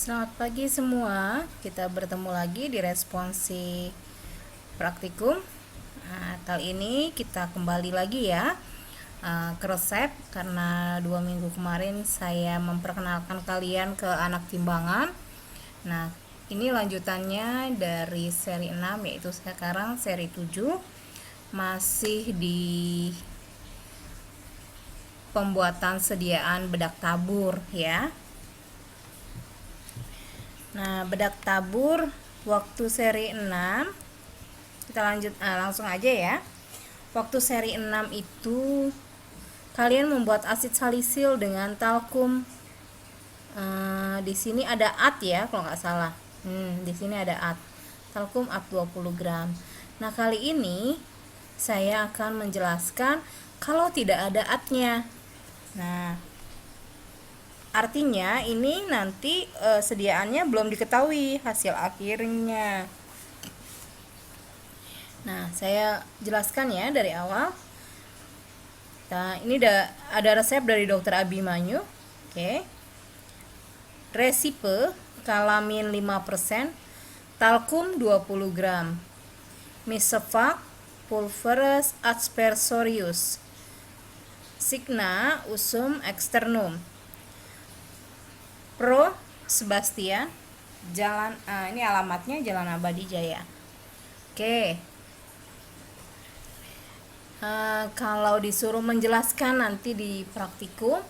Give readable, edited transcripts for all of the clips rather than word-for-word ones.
Selamat pagi semua, kita bertemu lagi di responsi praktikum. Kali ini kita kembali lagi ya ke resep, karena 2 minggu kemarin saya memperkenalkan kalian ke anak timbangan. Nah, ini lanjutannya dari seri 6, yaitu sekarang seri 7, masih di pembuatan sediaan bedak tabur ya. Nah, bedak tabur waktu seri 6 kita langsung aja ya. Waktu seri 6 itu kalian membuat asid salisil dengan talkum. Di sini ada at ya, kalau nggak salah. Di sini ada at. Talkum at 20 gram. Nah, kali ini saya akan menjelaskan kalau tidak ada atnya. Nah, artinya ini nanti sediaannya belum diketahui hasil akhirnya. Nah, saya jelaskan ya dari awal. Nah, ini ada resep dari Dr. Abimanyu. Oke. Resipe kalamin 5%, talkum 20 gram, Misovac pulveris aspersorius, Signa usum externum, Pro Sebastian, ini alamatnya Jalan Abadi Jaya. Oke. Kalau disuruh menjelaskan nanti di praktikum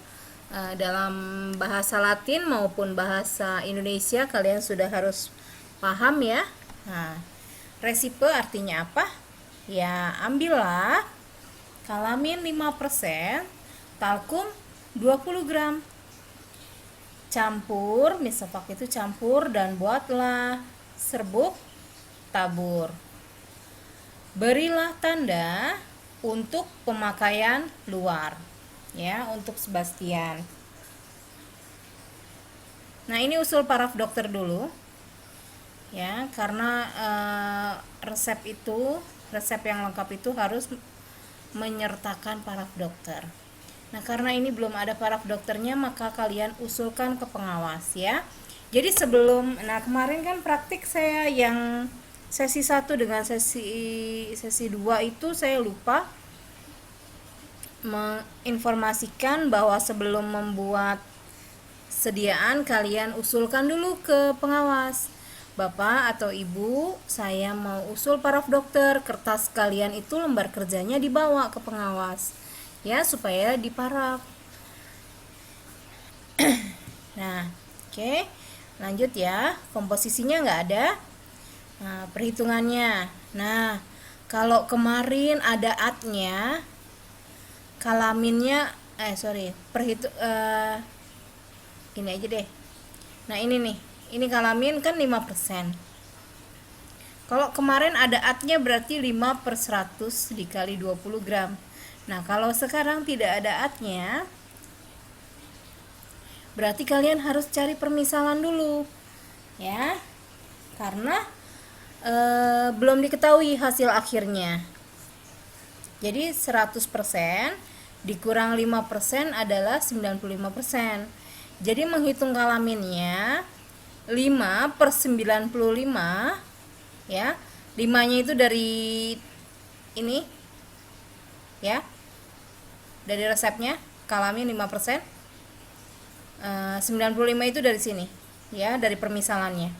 dalam bahasa Latin maupun bahasa Indonesia, kalian sudah harus paham ya. Nah, resipe artinya apa? Ya, ambillah kalamin 5%, talkum 20 gram. Campur, Misovac itu campur, dan buatlah serbuk tabur. Berilah tanda untuk pemakaian luar ya, untuk Sebastian. Nah, ini usul paraf dokter dulu ya, karena resep yang lengkap itu harus menyertakan paraf dokter. Nah, karena ini belum ada paraf dokternya, maka kalian usulkan ke pengawas ya. Jadi kemarin kan praktik saya yang sesi 1 dengan sesi 2 itu saya lupa menginformasikan bahwa sebelum membuat sediaan kalian usulkan dulu ke pengawas. Bapak atau Ibu, saya mau usul paraf dokter. Kertas kalian itu lembar kerjanya dibawa ke pengawas ya, supaya diparaf. Nah, oke. Lanjut ya. Komposisinya nggak ada. Nah, perhitungannya. Nah, kalau kemarin ada atnya, kalaminnya gini aja deh. Nah, ini nih. Ini kalamin kan 5%. Kalau kemarin ada atnya berarti 5/100 dikali 20 gram. Nah, kalau sekarang tidak ada atnya, berarti kalian harus cari permisalan dulu ya, karena belum diketahui hasil akhirnya. Jadi 100% dikurang 5% adalah 95%. Jadi menghitung kalaminnya 5/95 ya. 5-nya itu dari ini ya, dari resepnya, kalamin 5%. 95 itu dari sini ya, dari permisalannya.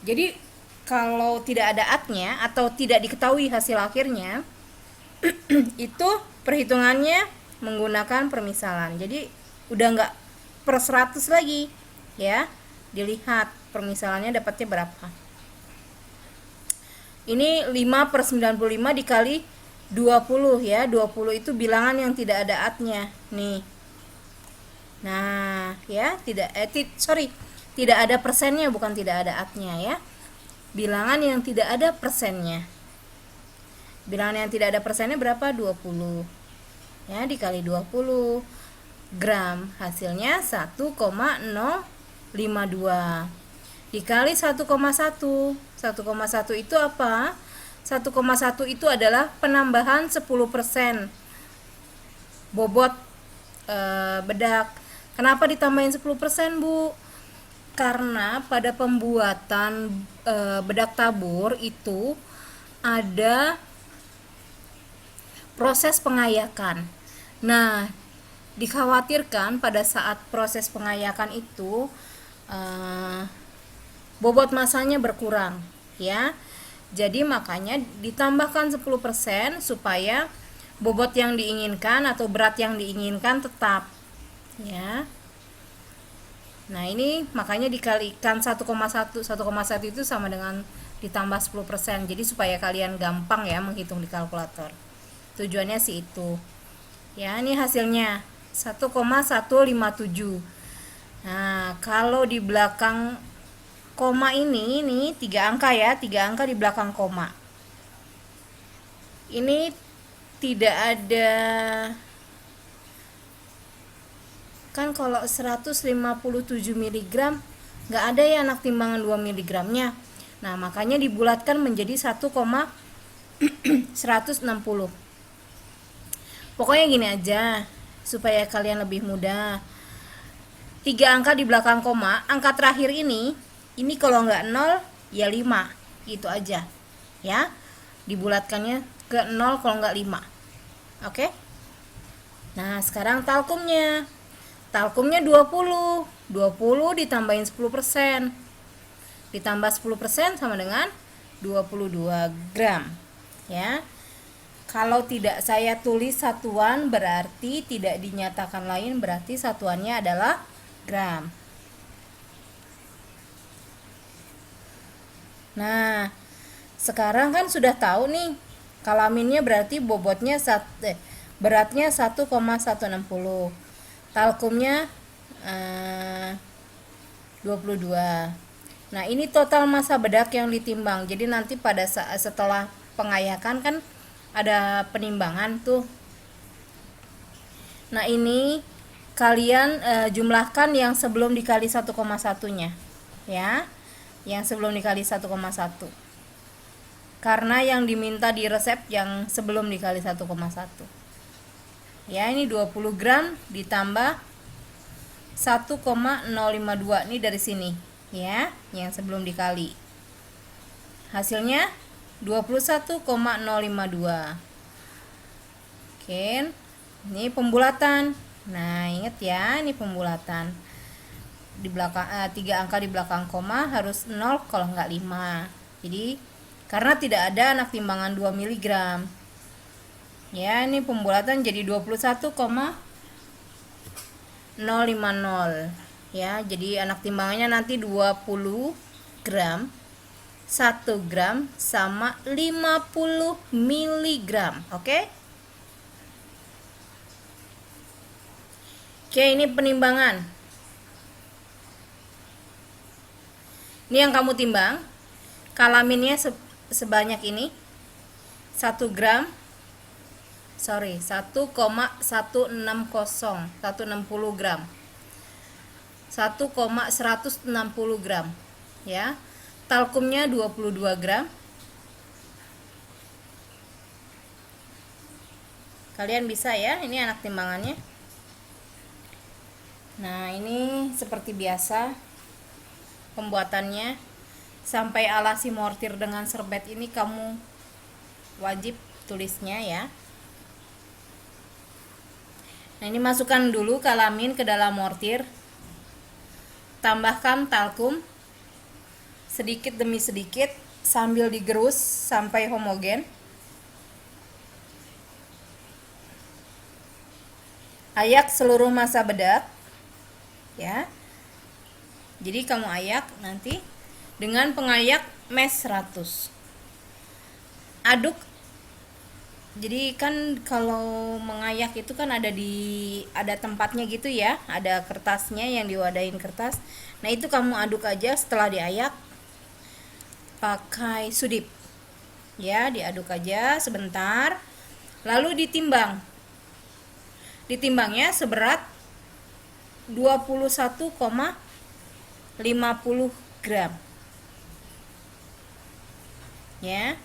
Jadi kalau tidak ada atnya atau tidak diketahui hasil akhirnya itu perhitungannya menggunakan permisalan. Jadi udah nggak per 100 lagi ya, dilihat permisalannya dapatnya berapa. Ini 5/95 dikali 20 ya. 20 itu bilangan yang tidak ada atnya nih. Nah ya, tidak ada persennya, bukan tidak ada atnya ya. Bilangan yang tidak ada persennya. Bilangan yang tidak ada persennya berapa? 20 ya, dikali 20 gram, hasilnya 1,052 dikali 1,1. 1,1 itu apa? 1,1 itu adalah penambahan 10% bobot bedak. Kenapa ditambahin 10%, Bu? Karena pada pembuatan bedak tabur itu ada proses pengayakan. Nah, dikhawatirkan pada saat proses pengayakan itu bobot masanya berkurang, ya. Jadi makanya ditambahkan 10% supaya bobot yang diinginkan atau berat yang diinginkan tetap, ya. Nah, ini makanya dikalikan 1,1 itu sama dengan ditambah 10%. Jadi supaya kalian gampang ya menghitung di kalkulator. Tujuannya sih itu. Ya, ini hasilnya 1,157. Nah, kalau di belakang koma ini 3 angka ya, 3 angka di belakang koma. Ini tidak ada, kan kalau 157 mg nggak ada ya anak timbangan 2 mg nya. Nah, makanya dibulatkan menjadi 1,160. Pokoknya gini aja supaya kalian lebih mudah. 3 angka di belakang koma, angka terakhir ini kalau nggak 0 ya 5, gitu aja ya. Dibulatkannya ke 0 kalau nggak 5. Oke. Nah, sekarang talkumnya 20 ditambahin 10%, ditambah 10% sama dengan 22 gram ya. Kalau tidak saya tulis satuan berarti tidak dinyatakan lain, berarti satuannya adalah gram. Nah, sekarang kan sudah tahu nih kalaminnya berarti bobotnya beratnya 1,160, talkumnya 22. Nah, ini total massa bedak yang ditimbang. Jadi nanti pada saat setelah pengayakan kan ada penimbangan tuh. Nah, ini kalian jumlahkan yang sebelum dikali 1,1-nya ya. Yang sebelum dikali 1,1. Karena yang diminta di resep yang sebelum dikali 1,1. Ya, ini 20 gram ditambah 1,052 ini dari sini ya, yang sebelum dikali. Hasilnya 21,052. Oke. Ini pembulatan. Nah, ingat ya, ini pembulatan. Di belakang 3 angka di belakang koma harus 0 kalau enggak 5. Jadi karena tidak ada anak timbangan 2 mg. Ya, ini pembulatan jadi 21,050 ya. Jadi anak timbangannya nanti 20 gram, 1 gram sama 50 mg. Oke? Oke, ini penimbangan. Ini yang kamu timbang. Kalaminnya sebanyak ini. 1 gram. 1,160 gram. 1,160 gram ya. Talkumnya 22 gram. Kalian bisa ya, ini anak timbangannya. Nah, ini seperti biasa pembuatannya. Sampai alasi mortir dengan serbet ini kamu wajib tulisnya ya. Nah, ini masukkan dulu kalamin ke dalam mortir. Tambahkan talkum sedikit demi sedikit sambil digerus sampai homogen. Ayak seluruh massa bedak ya. Jadi kamu ayak nanti dengan pengayak mes 100. Aduk. Jadi kan kalau mengayak itu kan ada tempatnya gitu ya, ada kertasnya yang diwadahin kertas. Nah, itu kamu aduk aja setelah diayak pakai sudip. Ya, diaduk aja sebentar. Lalu ditimbang. Ditimbangnya seberat 21,50 gram. Ya.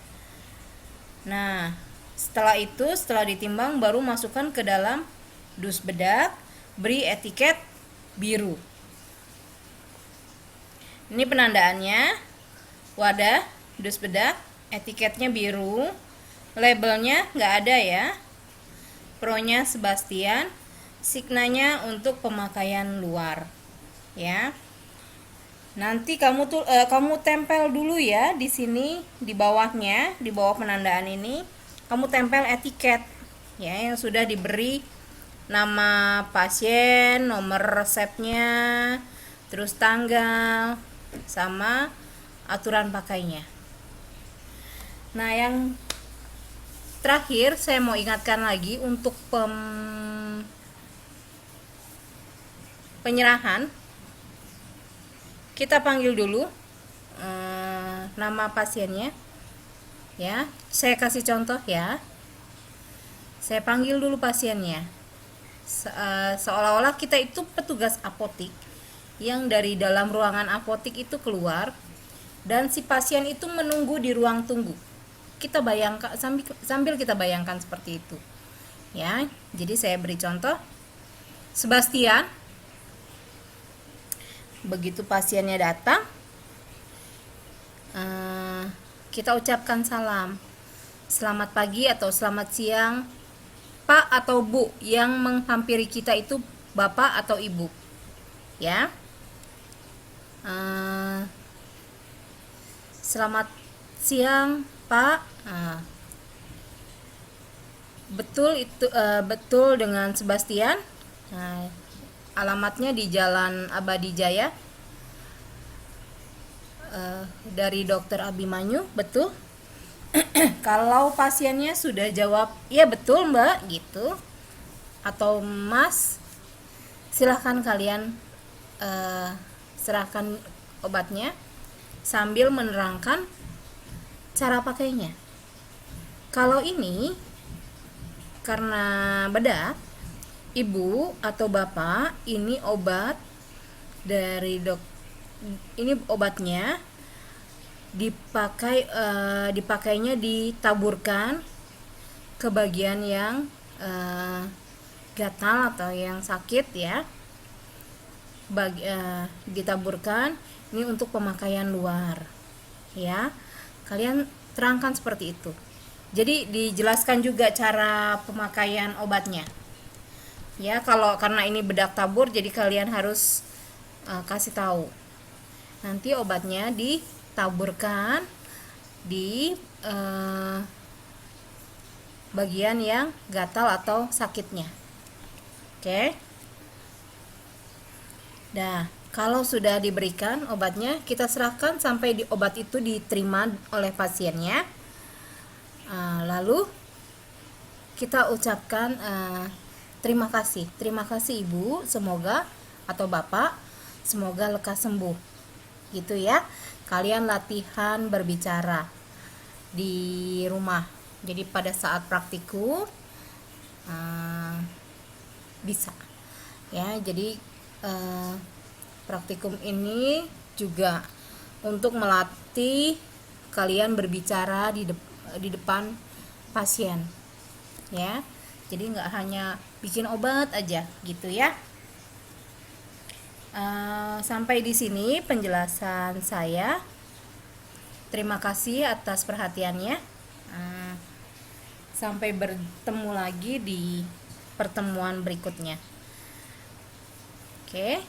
Nah, setelah ditimbang baru masukkan ke dalam dus bedak, beri etiket biru. Ini penandaannya, wadah, dus bedak, etiketnya biru, labelnya nggak ada ya. Pro-nya Sebastian, signanya untuk pemakaian luar, ya. Nanti kamu tempel dulu ya di sini di bawahnya, di bawah penandaan ini, kamu tempel etiket ya yang sudah diberi nama pasien, nomor resepnya, terus tanggal sama aturan pakainya. Nah, yang terakhir saya mau ingatkan lagi untuk penyerahan. Kita panggil dulu nama pasiennya ya. Saya kasih contoh ya. Saya panggil dulu pasiennya. Seolah-olah kita itu petugas apotik yang dari dalam ruangan apotik itu keluar dan si pasien itu menunggu di ruang tunggu. Kita bayangkan sambil kita bayangkan seperti itu. Ya. Jadi saya beri contoh. Sebastian, begitu pasiennya datang, kita ucapkan salam, selamat pagi atau selamat siang, Pak atau Bu. Yang menghampiri kita itu Bapak atau Ibu, ya. Selamat siang Pak. Betul dengan Sebastian. Alamatnya di Jalan Abadi Jaya, dari Dokter Abimanyu, betul. Kalau pasiennya sudah jawab iya betul Mbak gitu, atau Mas, silahkan kalian serahkan obatnya sambil menerangkan cara pakainya. Kalau ini karena bedak, Ibu atau Bapak, ini obat dari ini obatnya dipakainya ditaburkan ke bagian yang gatal atau yang sakit ya. Ditaburkan ini untuk pemakaian luar ya. Kalian terangkan seperti itu. Jadi dijelaskan juga cara pemakaian obatnya. Ya, karena ini bedak tabur, jadi kalian harus kasih tahu. Nanti obatnya ditaburkan di bagian yang gatal atau sakitnya. Oke. Nah, kalau sudah diberikan obatnya, kita serahkan sampai obat itu diterima oleh pasiennya. Lalu kita ucapkan terima kasih Ibu, semoga, atau Bapak, semoga lekas sembuh. Gitu ya. Kalian latihan berbicara di rumah. Jadi pada saat praktikum bisa. Ya, jadi praktikum ini juga untuk melatih kalian berbicara di depan pasien. Ya. Jadi nggak hanya bikin obat aja gitu ya. Sampai di sini penjelasan saya. Terima kasih atas perhatiannya. Sampai bertemu lagi di pertemuan berikutnya. Oke.